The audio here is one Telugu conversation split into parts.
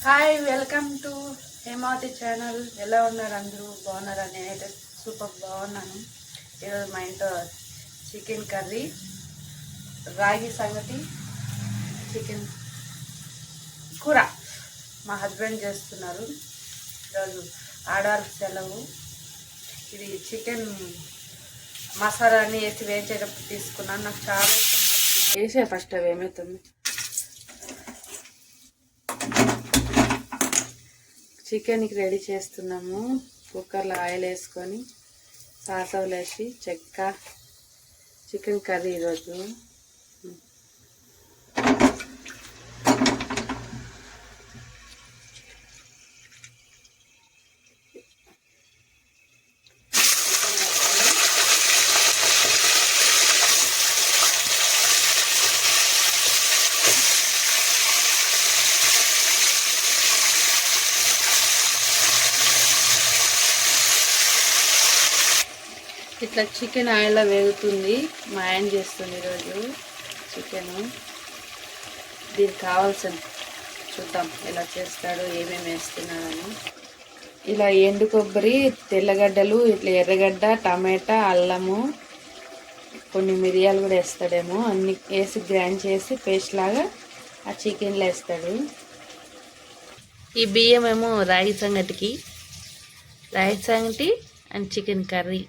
Hi, welcome to Hemavathi channel. ఎలా ఉన్నారు అందరూ? బాగున్నారా? నేనైతే సూపర్ బాగున్నాను. ఈరోజు మా ఇంట్లో చికెన్ కర్రీ, రాగి సంగటి, చికెన్ కూర మా హస్బెండ్ చేస్తున్నారు. ఈరోజు ఆడవాళ్ళకి సెలవు. ఇది చికెన్ మసాలా అన్నీ వేసి వేయించేటప్పుడు తీసుకున్నాను. నాకు చాలా ఇష్టం. వేసే ఫస్ట్ అవి ఏమవుతుంది. చికెన్కి రెడీ చేస్తున్నాము. కుక్కర్లో ఆయిల్ వేసుకొని సాసవులు వేసి చెక్క చికెన్ కర్రీ ఈరోజు. ఇట్లా చికెన్ ఆయిల్లో వేగుతుంది. మా ఆయన చేస్తుంది ఈరోజు చికెన్. దీనికి కావాల్సిన చూద్దాం ఎలా చేస్తాడు, ఏమేమి వేస్తున్నాడని. ఇలా ఎండు కొబ్బరి, తెల్లగడ్డలు, ఇట్లా ఎర్రగడ్డ, టమాటా, అల్లము, కొన్ని మిరియాలు కూడా వేస్తాడేమో. అన్ని వేసి గ్రైండ్ చేసి పేస్ట్ లాగా ఆ చికెన్లో వేస్తాడు. ఈ బియ్యం ఏమో రాగి సంగటి అండ్ చికెన్ కర్రీ.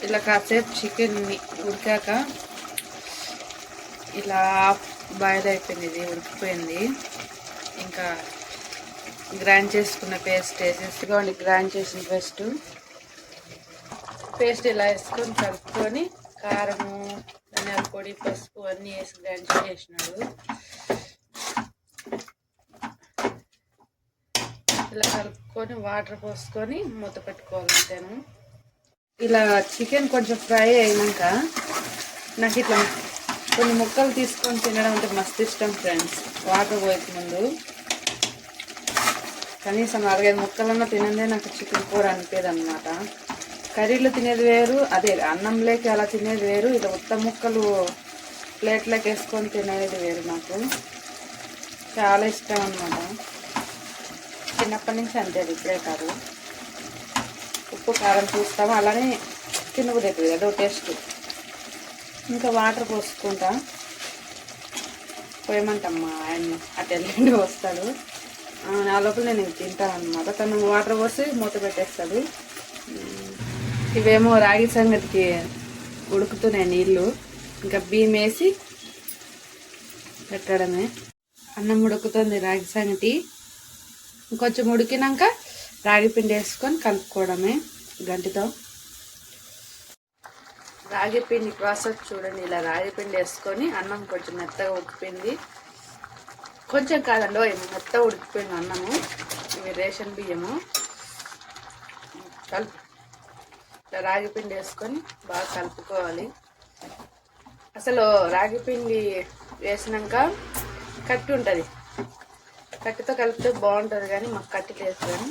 ఇలా కాసేపు చికెన్ ఉడికాక ఇలా బాయిల్ అయిపోయింది, ఇది ఉడికిపోయింది. ఇంకా గ్రైండ్ చేసుకున్న పేస్ట్ వేసేసి గ్రైండ్ చేసిన పేస్ట్ ఇలా వేసుకొని కలుపుకొని కారము, ధనియాల పొడి, పసుపు అన్నీ వేసి గ్రైండ్ చేసినాడు. ఇలా కలుపుకొని వాటర్ పోసుకొని మూత పెట్టుకోవాలి అంతేను. ఇలా చికెన్ కొంచెం ఫ్రై అయినాక నాకు ఇట్లా కొన్ని ముక్కలు తీసుకొని తినడం అంటే మస్తు ఇష్టం ఫ్రెండ్స్. వాటర్ పోయే ముందు కనీసం 4-5 ముక్కలన్నా తినందే నాకు చికెన్ కూర అనిపేది అనమాట. కర్రీలో తినేది వేరు, అదే అన్నంలోకి అలా తినేది వేరు, ఇలా ఉత్త ముక్కలు ప్లేట్లోకి వేసుకొని తినేది వేరు. నాకు చాలా ఇష్టం అన్నమాట. చిన్నప్పటి నుంచి అంతే, ఇప్పుడే కాదు. ఉప్పు కారం చూస్తాము, అలానే తినబుద్ధి అవుతుంది, అదో టేస్ట్. ఇంకా వాటర్ పోసుకుంటా పోయమంటమ్మా ఆయన్ని, అటు వెళ్ళండి వస్తాడు. నా లోపల నేను తింటాను అనమాట. తను వాటర్ పోసి మూత పెట్టేస్తాడు. ఇవేమో రాగి సంగటికి ఉడుకుతున్నాయి నీళ్ళు. ఇంకా బియ్యం వేసి పెట్టడమే. అన్నం ఉడుకుతుంది, రాగి సంగటి ఇంకొంచెం ఉడికినాక రాగి పిండి వేసుకొని కలుపుకోవడమే గంటితో. రాగి పిండి ప్రాసెస్ చూడండి. ఇలా రాగి పిండి వేసుకొని అన్నం కొంచెం మెత్తగా ఉడికిపోయింది. కొంచెం కాదండి, మెత్తగా ఉడికిపోయింది అన్నము. ఇవి రేషన్ బియ్యము. రాగి పిండి వేసుకొని బాగా కలుపుకోవాలి. అసలు రాగి పిండి వేసినాక కట్టి ఉంటుంది, కట్టితో కలిపితే బాగుంటుంది. కానీ మాకు కట్టి లేదు, కానీ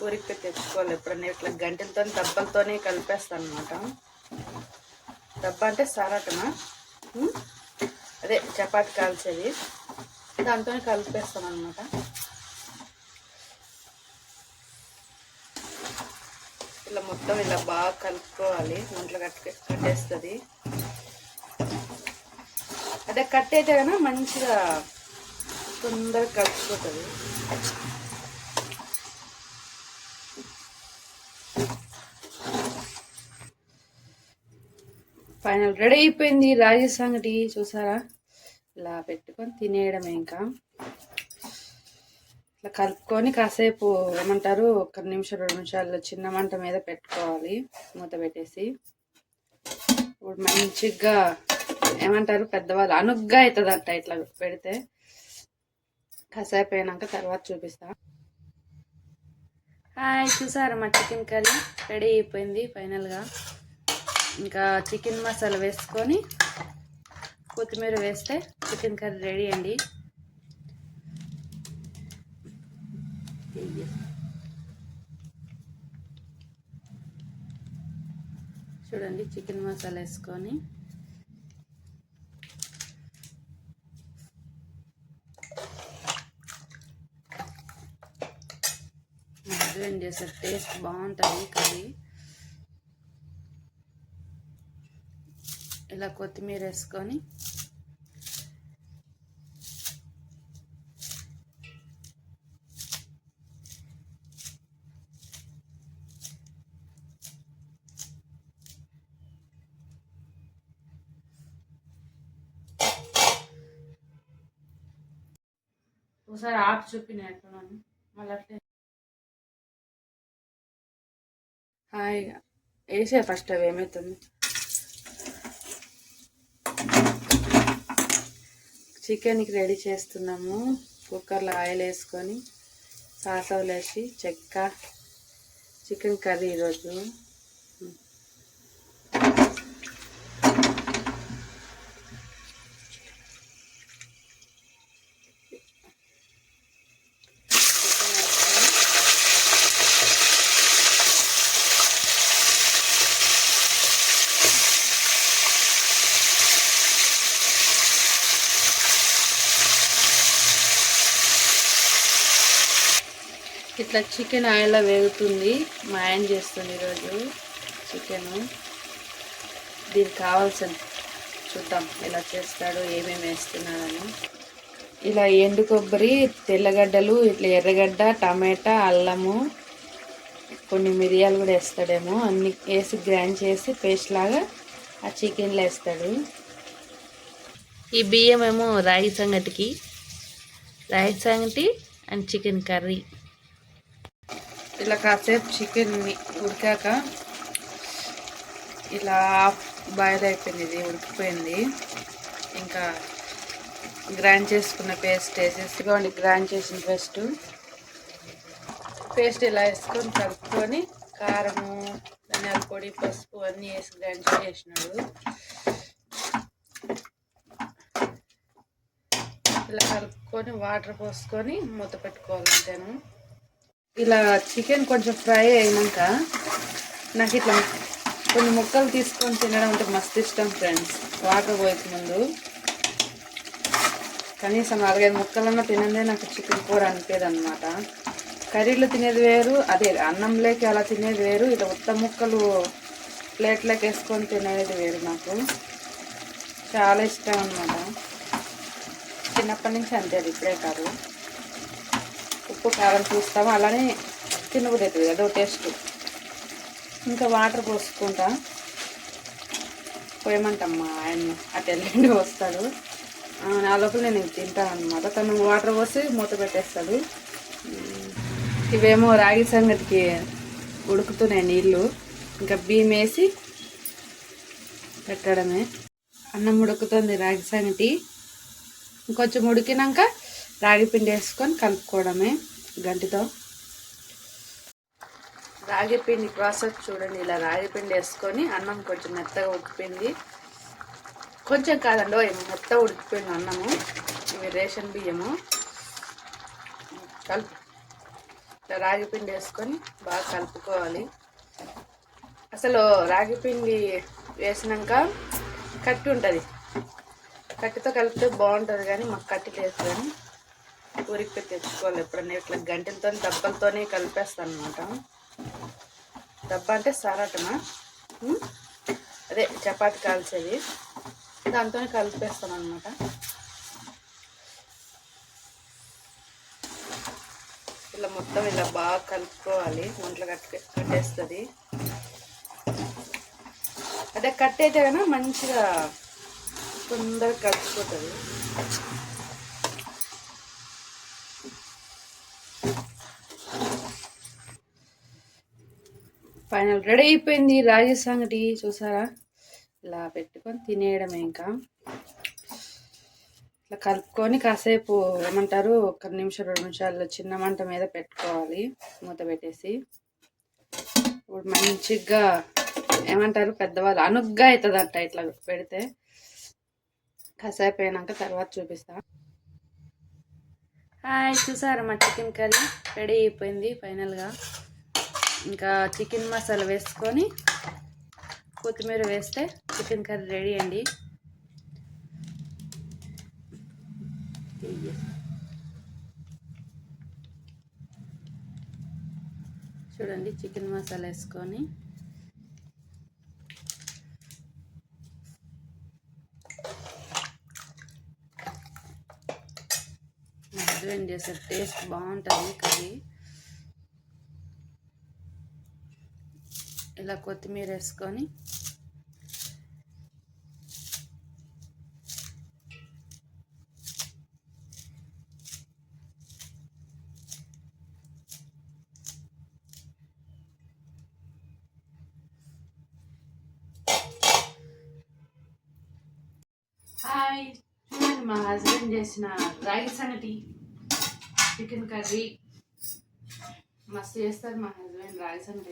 ఊరికి తెచ్చుకోవాలి ఎప్పుడన్నా. ఇట్లా గంటలతో దెబ్బలతోనే కలిపేస్తాను అనమాట. దెబ్బ అంటే సరాటనా, అదే చపాతి కాల్చేది, దాంతో కలిపేస్తాం అనమాట. ఇలా మొత్తం ఇలా బాగా కలుపుకోవాలి. ఒంట్లో కట్టేస్తుంది. అదే కట్టయితే కన్నా మంచిగా తొందరగా కలిసిపోతుంది. ఫైనల్ రెడీ అయిపోయింది రాగి సంగటి. చూసారా? ఇలా పెట్టుకొని తినేయడమే. ఇంకా ఇట్లా కలుపుకొని కాసేపు ఏమంటారు, 1 నిమిషం 2 నిమిషాలు చిన్న మంట మీద పెట్టుకోవాలి, మూత పెట్టేసి. ఇప్పుడు మంచిగా ఏమంటారు పెద్దవాళ్ళు, అనుగ్గా అవుతుందంట ఇట్లా పెడితే. కాసేపు అయినాక తర్వాత చూపిస్తా. హాయ్, చూసారా? మా చికెన్ కర్రీ రెడీ అయిపోయింది ఫైనల్గా. ఇంకా చికెన్ మసాలా వేసుకొని కొత్తిమీర వేస్తే చికెన్ కర్రీ రెడీ అండి. చూడండి, చికెన్ మసాలా వేసుకొని హస్బెండ్ చేసే టేస్ట్ బాగుంటుంది కర్రీ. ఇలా కొత్తిమీర వేసుకొని ఒకసారి ఆకు చూపినట్టున్నాను మళ్ళీ అట్లే హాయిగా వేసే ఫస్ట్ అవి ఏమవుతుంది. చికెన్కి రెడీ చేస్తున్నాము. కుక్కర్లో ఆయిల్ వేసుకొని సాసవలు వేసి చెక్క చికెన్ కర్రీ ఈరోజు. ఇట్లా చికెన్ ఆయిల్లో వేగుతుంది. మా ఆయన చేస్తుంది ఈరోజు చికెను. దీనికి కావాల్సిన చూద్దాం ఎలా చేస్తాడో, ఏమేమి వేస్తున్నాడని. ఇలా ఎండు కొబ్బరి, తెల్లగడ్డలు, ఇట్లా ఎర్రగడ్డ, టమాటా, అల్లము, కొన్ని మిరియాలు కూడా వేస్తాడేమో. అన్ని వేసి గ్రైండ్ చేసి పేస్ట్ లాగా ఆ చికెన్లో వేస్తాడు. ఈ బియ్యం ఏమో రాగి సంగటి అండ్ చికెన్ కర్రీ. ఇలా కాసేపు చికెన్ ఉడికాక ఇలా బాయిల్ అయిపోయింది, ఇది ఉడికిపోయింది. ఇంకా గ్రైండ్ చేసుకున్న పేస్ట్ వేసేసి గ్రైండ్ చేసిన పేస్ట్ ఇలా వేసుకొని కలుపుకొని కారము, ధనియాల పొడి, పసుపు అన్నీ వేసి గ్రైండ్ చేసినాడు. ఇలా కలుపుకొని వాటర్ పోసుకొని మూత పెట్టుకోవాలి అంతేను. ఇలా చికెన్ కొంచెం ఫ్రై అయినాక నాకు ఇట్లా కొన్ని ముక్కలు తీసుకొని తినడం అంటే మస్తు ఇష్టం ఫ్రెండ్స్. వాటర్ పోయక ముందు కనీసం 4-5 ముక్కలన్నా తినందే నాకు చికెన్ కూర అనిపేది అనమాట. కర్రీలో తినేది వేరు, అదే అన్నంలోకి అలా తినేది వేరు, ఇలా ఉత్త ముక్కలు ప్లేట్లోకి వేసుకొని తినేది వేరు. నాకు చాలా ఇష్టం అనమాట. చిన్నప్పటి నుంచి అంతే, అది ఇప్పుడే కాదు. ఉప్పు కారం చూస్తాము, అలానే తినబుద్ధి అవుతుంది, అదో టేస్ట్. ఇంకా వాటర్ పోసుకుంటా పోయమంటమ్మా ఆయన అటు వెళ్ళండి వస్తాడు. నా లోపల నేను తింటాను అనమాట. తను వాటర్ పోసి మూత పెట్టేస్తాడు. ఇవేమో రాగి సంగటికి ఉడుకుతున్నాయి నీళ్ళు. ఇంకా బియ్యం వేసి పెట్టడమే. అన్నం ఉడుకుతుంది రాగి సంగటి. ఇంకొంచెం ఉడికినాక రాగి పిండి వేసుకొని కలుపుకోవడమే గంటితో. రాగి పిండి ప్రాసెస్ చూడండి. ఇలా రాగి పిండి వేసుకొని అన్నం కొంచెం మెత్తగా ఉడికిపోయింది. కొంచెం కాదండి, మెత్తగా ఉడికిపోయింది అన్నము. ఇవి రేషన్ బియ్యము. ఇలా రాగి పిండి వేసుకొని బాగా కలుపుకోవాలి. అసలు రాగి పిండి వేసినాక కట్టి ఉంటుంది, కట్టితో కలిపితే బాగుంటుంది. కానీ మాకు కట్టి లేదు, కానీ ఊరికి తెచ్చుకోవాలి ఎప్పుడన్నా. ఇట్లా గంటలతో దెబ్బలతోనే కలిపేస్తాను అనమాట. దెబ్బ అంటే సారాటమా, అదే చపాతి కాల్చేది, దాంతోనే కలిపేస్తాను అనమాట. ఇలా మొత్తం ఇలా బాగా కలుపుకోవాలి. ఒంట్లో కట్టేస్తుంది. అదే కట్టయితే కన్నా మంచిగా తొందరగా కలిసిపోతుంది. ఫైనల్ రెడీ అయిపోయింది రాగి సంగటి. చూసారా, ఇలా పెట్టుకొని తినేయడమే. ఇంకా ఇట్లా కలుపుకొని కాసేపు ఏమంటారు 1 నిమిషం 2 నిమిషాలు చిన్న మంట మీద పెట్టుకోవాలి, మూత పెట్టేసి. ఇప్పుడు మంచిగా ఏమంటారు పెద్దవాళ్ళు అనుగ్గా అవుతుందంట ఇట్లా పెడితే. కాసేపు అయినాక తర్వాత చూపిస్తా. హాయ్, చూసారా మా చికెన్ కర్రీ రెడీ అయిపోయింది ఫైనల్గా. ఇంకా చికెన్ మసాలా వేసుకొని కొత్తిమీర వేస్తే చికెన్ కర్రీ రెడీ అండి. చూడండి చికెన్ మసాలా వేసుకొని మా హస్బెండ్ చేసే టేస్ట్ బాగుంటుంది కర్రీ. ఇలా కొత్తిమీర వేసుకొని హాయ్ చూడండి మా హస్బెండ్ చేసిన రైస్ అండ్ చికెన్ కర్రీ మస్తు చేస్తారు మా హస్బెండ్ రైస్ అండ్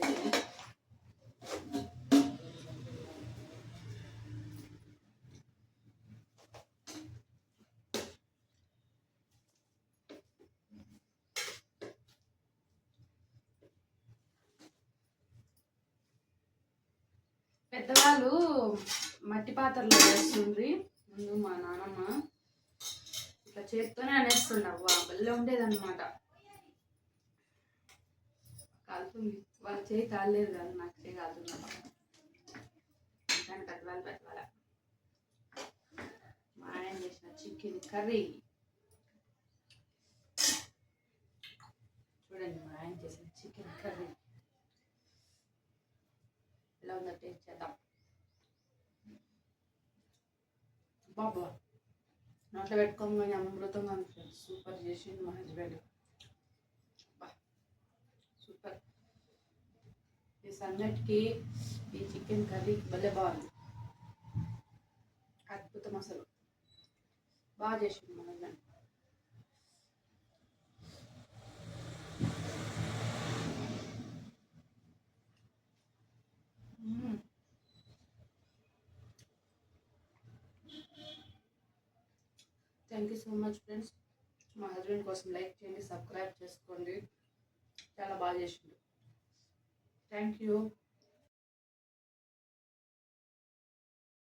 పెద్దవాళ్ళు మట్టి పాత్రలో వేస్తుంది. ముందు మా నాన్నమ్మ ఇట్లా చేత్తోనే అనేస్తుండ భలే ఉండేదన్నమాట. కాలుతుంది, వాళ్ళ చేయి కాలేదు కాదు, నాకు చేయి కాలుతుంది. దాని పెట్టాల మా ఆయన చేసిన చికెన్ కర్రీ చూడండి. మా ఆయన చేసిన చికెన్ కర్రీ ఎలా ఉందో టేస్ట్ చేద్దాం. బాబా నోట్లో పెట్టుకోగానే అమృతంగా అనిపిస్తుంది. సూపర్ చేసింది మా హస్బెండ్. సూపర్. ఈ సంగటికి ఈ చికెన్ కర్రీ భలే బాగుంది. అద్భుతం, అసలు బాగా చేసింది మా husband. Thank you so much friends. మా హస్బెండ్ కోసం లైక్ చేయండి, సబ్స్క్రైబ్ చేసుకోండి. చాలా బాగా చేసిండు. Thank you.